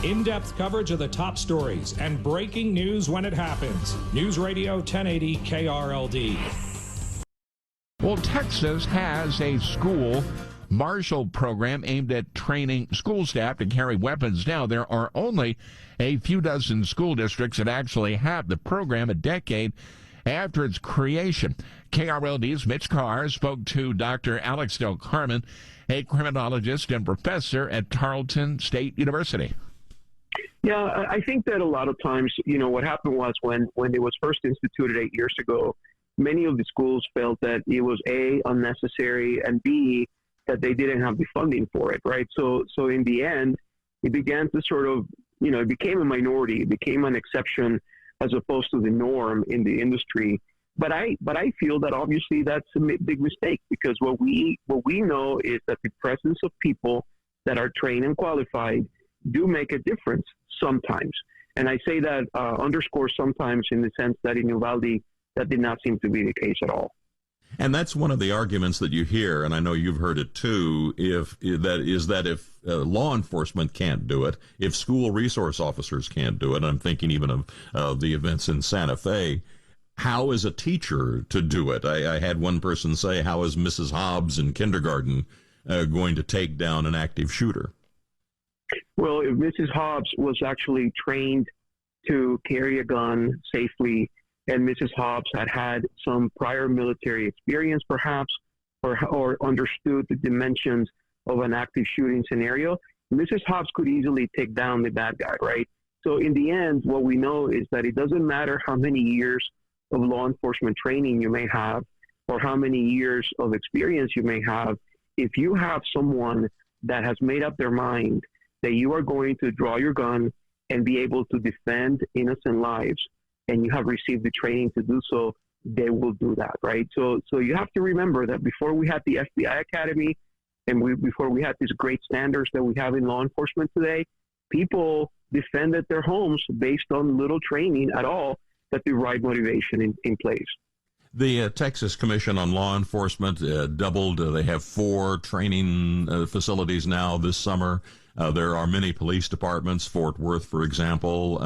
In-depth coverage of the top stories and breaking news when it happens. News Radio 1080 KRLD. Well, Texas has a school marshal program aimed at training school staff to carry weapons. Now, there are only a few dozen school districts that actually have the program a decade after its creation. KRLD's Mitch Carr spoke to Dr. Alex Del Carmen, a criminologist and professor at Tarleton State University. Yeah, I think that a lot of times, what happened was when it was first instituted 8 years ago, many of the schools felt that it was A, unnecessary, and B, that they didn't have the funding for it, right? So in the end, it began to sort of, it became a minority, it became an exception as opposed to the norm in the industry. But I feel that obviously that's a big mistake, because what we know is that the presence of people that are trained and qualified do make a difference sometimes. And I say that underscore sometimes in the sense that in Uvalde, that did not seem to be the case at all. And that's one of the arguments that you hear, and I know you've heard it too, if law enforcement can't do it, if school resource officers can't do it, I'm thinking even of the events in Santa Fe, how is a teacher to do it? I had one person say, how is Mrs. Hobbs in kindergarten going to take down an active shooter? Well, if Mrs. Hobbs was actually trained to carry a gun safely, and Mrs. Hobbs had some prior military experience, perhaps, or understood the dimensions of an active shooting scenario, Mrs. Hobbs could easily take down the bad guy, right? So in the end, what we know is that it doesn't matter how many years of law enforcement training you may have or how many years of experience you may have. If you have someone that has made up their mind that you are going to draw your gun and be able to defend innocent lives, and you have received the training to do so, they will do that, right? So you have to remember that before we had the FBI Academy and before we had these great standards that we have in law enforcement today, people defended their homes based on little training at all, but the right motivation in place. The Texas Commission on Law Enforcement doubled. They have 4 training facilities now this summer. There are many police departments, Fort Worth, for example,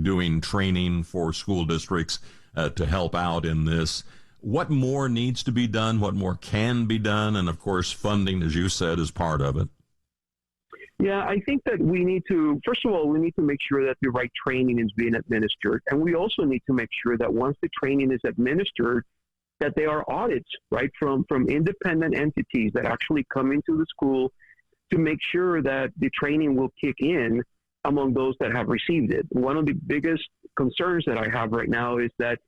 doing training for school districts to help out in this. What more needs to be done? What more can be done? And, of course, funding, as you said, is part of it. Yeah, I think that we need to, first of all, we need to make sure that the right training is being administered. And we also need to make sure that once the training is administered, that there are audits, right, from independent entities that actually come into the school to make sure that the training will kick in among those that have received it. One of the biggest concerns that I have right now is that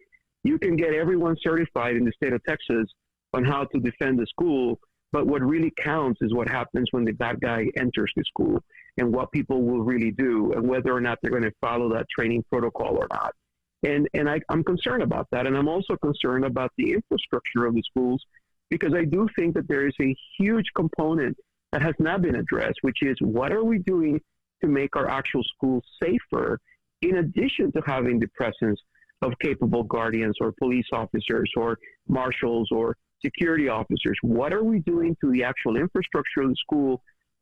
you can get everyone certified in the state of Texas on how to defend the school, but what really counts is what happens when the bad guy enters the school and what people will really do and whether or not they're going to follow that training protocol or not. And I'm concerned about that. And I'm also concerned about the infrastructure of the schools, because I do think that there is a huge component that has not been addressed, which is what are we doing to make our actual schools safer, in addition to having the presence of capable guardians or police officers or marshals or security officers. What are we doing to the actual infrastructure of the school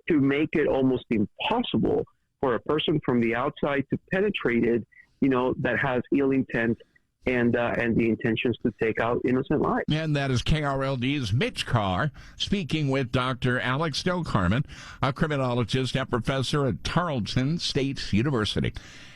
to make it almost impossible for a person from the outside to penetrate it, that has ill intent and the intentions to take out innocent lives? And that is KRLD's Mitch Carr speaking with Dr. Alex Del Carmen, a criminologist and professor at Tarleton State University.